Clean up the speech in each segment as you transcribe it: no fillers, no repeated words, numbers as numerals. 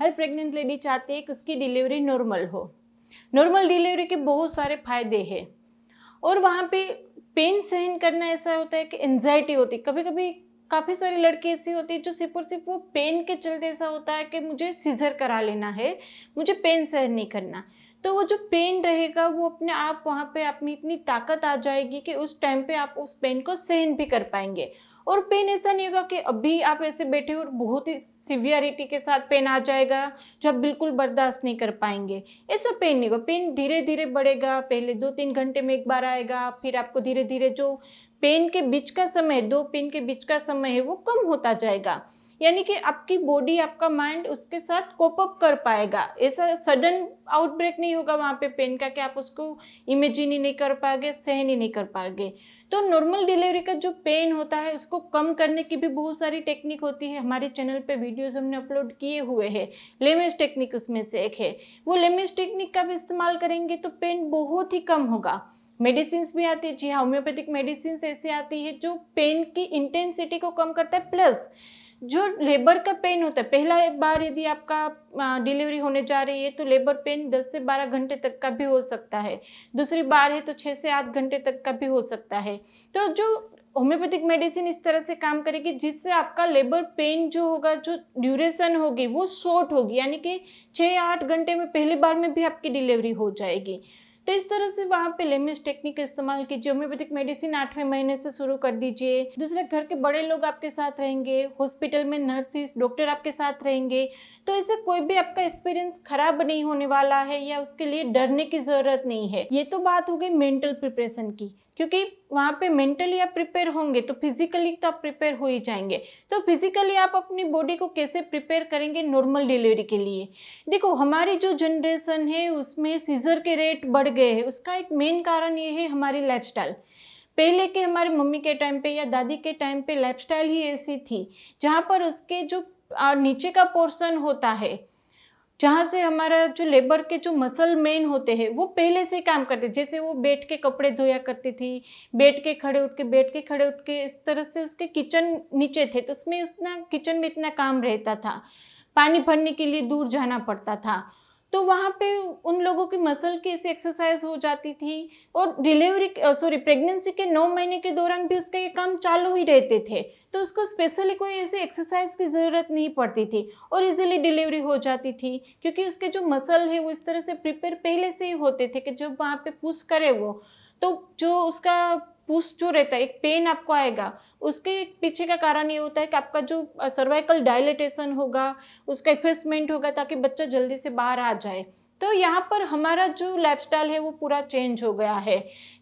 हर pregnant lady चाहती है कि उसकी डिलीवरी नॉर्मल हो। नॉर्मल डिलीवरी के बहुत सारे फायदे हैं और वहाँ पे पेन सहन करना ऐसा होता है कि एंजाइटी होती है। कभी कभी काफ़ी सारी लड़की ऐसी होती है जो सिर्फ और सिर्फ वो पेन के चलते ऐसा होता है कि मुझे सीजर करा लेना है, मुझे पेन सहन नहीं करना। तो वो जो पेन रहेगा वो अपने आप वहाँ पे आप में इतनी ताकत आ जाएगी कि उस टाइम पे आप उस पेन को सहन भी कर पाएंगे। और पेन ऐसा नहीं होगा कि अभी आप ऐसे बैठे हो और बहुत ही सिवियरिटी के साथ पेन आ जाएगा जो आप बिल्कुल बर्दाश्त नहीं कर पाएंगे। ऐसा पेन नहीं होगा। पेन धीरे धीरे बढ़ेगा, पहले 2-3 घंटे में एक बार आएगा, फिर आपको धीरे धीरे जो पेन के बीच का समय, 2 पेन के बीच का समय है वो कम होता जाएगा। यानी कि आपकी बॉडी, आपका माइंड उसके साथ कोप अप कर पाएगा। ऐसा सडन आउटब्रेक नहीं होगा वहाँ पे पेन का कि आप उसको इमेजिन ही नहीं कर पाओगे, सहन ही नहीं कर पाओगे। तो नॉर्मल डिलीवरी का जो पेन होता है उसको कम करने की भी बहुत सारी टेक्निक होती है। हमारे चैनल पे वीडियोस हमने अपलोड किए हुए हैं। लेमेस टेक्निक उसमें से एक है। वो लेमेस टेक्निक का भी इस्तेमाल करेंगे तो पेन बहुत ही कम होगा। मेडिसिन भी आती है, जी हाँ, होम्योपैथिक मेडिसिन ऐसी आती है जो पेन की इंटेंसिटी को कम करता है। प्लस जो लेबर का पेन होता है, पहला बार यदि आपका डिलीवरी होने जा रही है तो लेबर पेन 10 से 12 घंटे तक का भी हो सकता है। दूसरी बार है तो 6 से 8 घंटे तक का भी हो सकता है। तो जो होम्योपैथिक मेडिसिन इस तरह से काम करेगी जिससे आपका लेबर पेन जो होगा, जो ड्यूरेशन होगी वो शॉर्ट होगी, यानी कि 6 या 8 घंटे में पहली बार में भी आपकी डिलीवरी हो जाएगी। तो इस तरह से वहाँ पे लेमेस टेक्निक का इस्तेमाल कीजिए। होम्योपैथिक मेडिसिन 8वें महीने से शुरू कर दीजिए। दूसरा, घर के बड़े लोग आपके साथ रहेंगे, हॉस्पिटल में नर्सिस, डॉक्टर आपके साथ रहेंगे, तो इससे कोई भी आपका एक्सपीरियंस खराब नहीं होने वाला है या उसके लिए डरने की ज़रूरत नहीं है। ये तो बात हो गई मेंटल प्रिपरेशन की, क्योंकि वहाँ पे मेंटली आप प्रिपेयर होंगे तो फिजिकली तो आप प्रिपेयर हो ही जाएंगे। तो फिजिकली आप अपनी बॉडी को कैसे प्रिपेयर करेंगे नॉर्मल डिलीवरी के लिए? देखो, हमारी जो जनरेशन है उसमें सीजर के रेट बढ़ गए हैं। उसका एक मेन कारण ये है हमारी लाइफस्टाइल। पहले के हमारे मम्मी के टाइम पे या दादी के टाइम पे लाइफस्टाइल ही ऐसी थी जहाँ पर उसके जो नीचे का पोर्शन होता है, जहाँ से हमारा जो लेबर के जो मसल मेन होते हैं वो पहले से काम करते, जैसे वो बैठ के कपड़े धोया करती थी, बैठ के खड़े उठ के, बैठ के खड़े उठ के, इस तरह से उसके किचन नीचे थे तो उसमें उतना किचन में इतना काम रहता था। पानी भरने के लिए दूर जाना पड़ता था। तो वहाँ पे उन लोगों की मसल की ऐसी एक्सरसाइज हो जाती थी। और प्रेगनेंसी के 9 महीने के दौरान भी उसका ये काम चालू ही रहते थे। तो उसको स्पेशली कोई ऐसी एक्सरसाइज की ज़रूरत नहीं पड़ती थी और इजीली डिलीवरी हो जाती थी, क्योंकि उसके जो मसल है वो इस तरह से प्रिपेयर पहले से ही होते थे कि जब वहाँ पे पुश करे वो, तो जो उसका पुश जो रहता है, एक पेन आपको आएगा, उसके पीछे का कारण ये होता है कि आपका जो सर्वाइकल डायलेटेशन होगा, उसका इफेसमेंट होगा ताकि बच्चा जल्दी से बाहर आ जाए। तो यहाँ पर हमारा जो लाइफस्टाइल है वो पूरा चेंज हो गया है।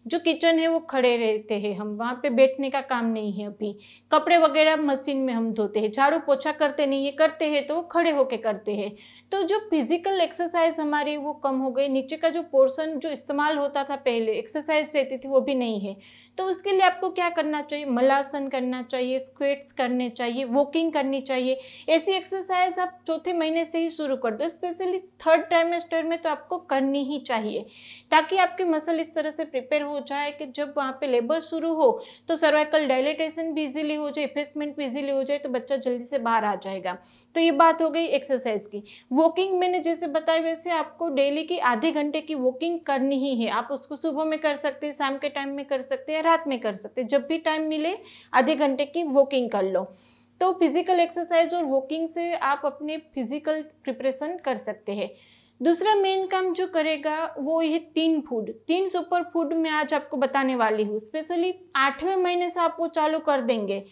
जो किचन है वो खड़े रहते हैं हम, वहाँ पे बैठने का काम नहीं है। अभी कपड़े वगैरह मशीन में हम धोते हैं, झाड़ू पोछा करते नहीं, ये करते हैं तो वो खड़े होके करते हैं। तो जो फिजिकल एक्सरसाइज हमारी वो कम हो गई। नीचे का जो पोर्शन जो इस्तेमाल होता था पहले, एक्सरसाइज रहती थी, वो भी नहीं है। तो उसके लिए आपको क्या करना चाहिए? मलासन करना चाहिए, स्क्वेट्स करने चाहिए, वॉकिंग करनी चाहिए। ऐसी एक्सरसाइज आप चौथे महीने से ही शुरू कर दो। स्पेशली 3rd ट्राइमेस्टर में तो आपको करनी ही चाहिए, ताकि आपके मसल इस तरह से प्रिपेयर हो जाए कि जब वहाँ पे लेबर शुरू हो तो सर्वाइकल डायलेटेशन भी इजीली हो जाए, इफेसमेंट भी इजीली हो जाए, तो बच्चा जल्दी से बाहर आ जाएगा। तो ये बात हो गई एक्सरसाइज की। वॉकिंग मैंने जैसे बताया वैसे आपको डेली की आधे घंटे की वॉकिंग करनी ही है। आप उसको सुबह में कर सकते हैं, शाम के टाइम में कर सकते हैं, रात में कर सकते हैं, जब भी टाइम मिले आधे घंटे की वॉकिंग कर लो। तो फिजिकल एक्सरसाइज और वॉकिंग से आप अपने फिजिकल प्रिपरेशन कर सकते हैं। दूसरा मेन काम जो करेगा वो ये 3 सुपर फूड मैं आज आपको बताने वाली हूँ। स्पेशली 8वें महीने से आप वो चालू कर देंगे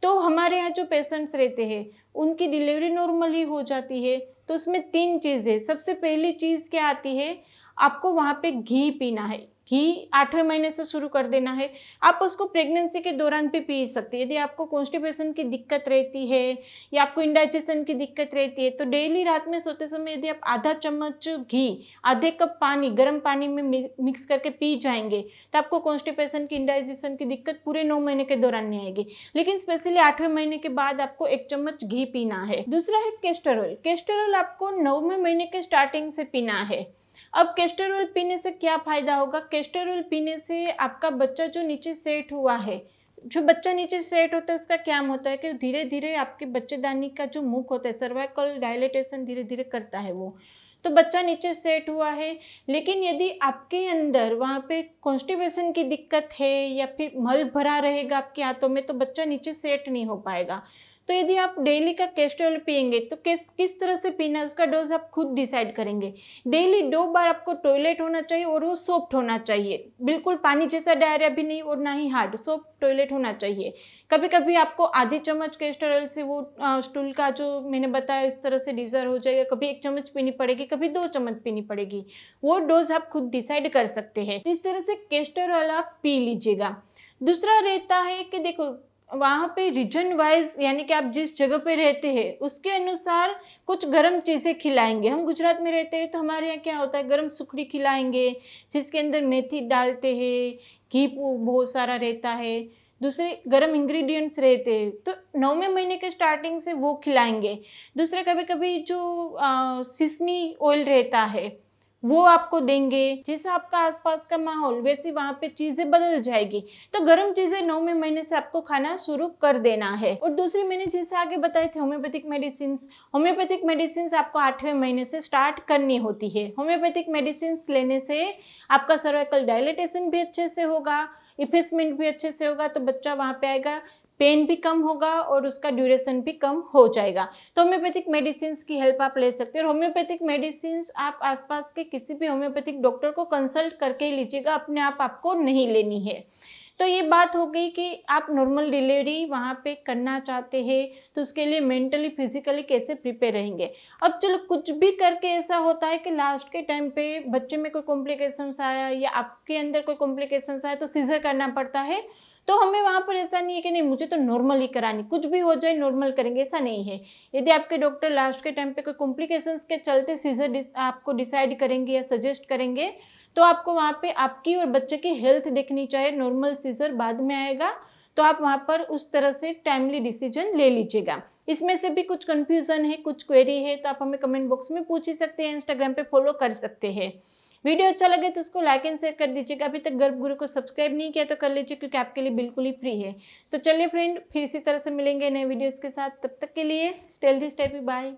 तो हमारे यहाँ जो पेशेंट्स रहते हैं उनकी डिलीवरी नॉर्मल ही हो जाती है। तो उसमें 3 चीज़ें। सबसे पहली चीज़ क्या आती है, आपको वहाँ पे घी पीना है। घी 8वें महीने से शुरू कर देना है। आप उसको प्रेगनेंसी के दौरान भी पी सकते हैं। यदि आपको कॉन्स्टिपेशन की दिक्कत रहती है या आपको इंडाइजेशन की दिक्कत रहती है तो डेली रात में सोते समय यदि आप आधा चम्मच घी आधे कप पानी, गर्म पानी में मिक्स करके पी जाएंगे तो आपको कॉन्स्टिपेशन की, इंडाइजेशन की दिक्कत पूरे 9 महीने के दौरान नहीं आएगी। लेकिन स्पेशली 8वें महीने के बाद आपको 1 चम्मच घी पीना है। दूसरा है कैस्टर ऑयल। कैस्टर ऑयल आपको 9वें महीने के स्टार्टिंग से पीना है। अब कैस्टर ऑयल पीने से क्या फायदा होगा? कैस्टर ऑयल पीने से आपका बच्चा जो नीचे सेट हुआ है, जो बच्चा नीचे सेट होता है उसका क्या होता है कि धीरे धीरे आपके बच्चेदानी का जो मुख होता है, सर्वाइकल डायलेटेशन धीरे धीरे करता है वो, तो बच्चा नीचे सेट हुआ है। लेकिन यदि आपके अंदर वहाँ पे कॉन्स्टिपेशन की दिक्कत है या फिर मल भरा रहेगा आपके हाथों में, तो बच्चा नीचे सेट नहीं हो पाएगा। तो यदि आप डेली का कैस्टर ऑयल पियेंगे तो किस तरह से पीना है उसका डोज आप खुद डिसाइड करेंगे। डेली 2 बार आपको टॉयलेट होना चाहिए और वो सॉफ्ट होना चाहिए, बिल्कुल पानी जैसा डायरिया भी नहीं और ना ही हार्ड, सॉफ्ट टॉयलेट होना चाहिए। कभी कभी आपको आधी चम्मच कैस्टर ऑयल से वो स्टूल का जो मैंने बताया इस तरह से डिजर हो जाएगा, कभी 1 चम्मच पीनी पड़ेगी, कभी 2 चम्मच पीनी पड़ेगी, वो डोज आप खुद डिसाइड कर सकते हैं। इस तरह से कैस्टर ऑयल आप पी लीजिएगा। दूसरा रहता है कि देखो वहाँ पे रीजन वाइज, यानी कि आप जिस जगह पे रहते हैं उसके अनुसार कुछ गर्म चीज़ें खिलाएंगे। हम गुजरात में रहते हैं तो हमारे यहाँ क्या होता है, गर्म सुखड़ी खिलाएंगे जिसके अंदर मेथी डालते हैं, घी बहुत सारा रहता है, दूसरे गर्म इंग्रेडिएंट्स रहते हैं, तो 9वें महीने के स्टार्टिंग से वो खिलाएंगे। दूसरे कभी कभी जो सिसमी ऑयल रहता है वो आपको देंगे। जैसा आपका आसपास का माहौल वैसी वहाँ पे चीज़ें बदल जाएगी, तो गर्म चीज़ें 9वें महीने से आपको खाना शुरू कर देना है। और दूसरी मैंने जैसे आगे बताए थे होम्योपैथिक मेडिसिन आपको 8वें महीने से स्टार्ट करनी होती है। होम्योपैथिक मेडिसिन लेने से आपका सर्वाइकल डायलेटेशन भी अच्छे से होगा, इफेसमेंट भी अच्छे से होगा, तो बच्चा वहाँ पे आएगा, पेन भी कम होगा और उसका ड्यूरेशन भी कम हो जाएगा। तो होम्योपैथिक मेडिसिन की हेल्प आप ले सकते हैं। और होम्योपैथिक मेडिसिन आप आसपास के किसी भी होम्योपैथिक डॉक्टर को कंसल्ट करके ही लीजिएगा, अपने आप आपको नहीं लेनी है। तो ये बात हो गई कि आप नॉर्मल डिलीवरी वहाँ पे करना चाहते हैं तो उसके लिए मेंटली फिजिकली कैसे प्रिपेयर रहेंगे। अब चलो कुछ भी करके ऐसा होता है कि लास्ट के टाइम पे बच्चे में कोई कॉम्प्लिकेशंस आया या आपके अंदर कोई कॉम्प्लिकेशंस आया तो सीजर करना पड़ता है, तो हमें वहाँ पर ऐसा नहीं है कि नहीं मुझे तो नॉर्मल ही करानी, कुछ भी हो जाए नॉर्मल करेंगे, ऐसा नहीं है। यदि आपके डॉक्टर लास्ट के टाइम पे कोई कॉम्प्लिकेशंस के चलते सीजर आपको डिसाइड करेंगे या सजेस्ट करेंगे, तो आपको वहाँ पे आपकी और बच्चे की हेल्थ देखनी चाहिए। नॉर्मल सीजर बाद में आएगा, तो आप वहाँ पर उस तरह से टाइमली डिसीजन ले लीजिएगा। इसमें से भी कुछ कंफ्यूजन है, कुछ क्वेरी है, तो आप हमें कमेंट बॉक्स में पूछ ही सकते हैं, इंस्टाग्राम पे फॉलो कर सकते हैं। वीडियो अच्छा लगे तो इसको लाइक एंड शेयर कर दीजिएगा। अभी तक गर्भगुरु को सब्सक्राइब नहीं किया तो कर लीजिए, क्योंकि आपके लिए बिल्कुल ही फ्री है। तो चलिए फ्रेंड, फिर इसी तरह से मिलेंगे नए वीडियोस के साथ, तब तक के लिए stay healthy, stay happy, bye.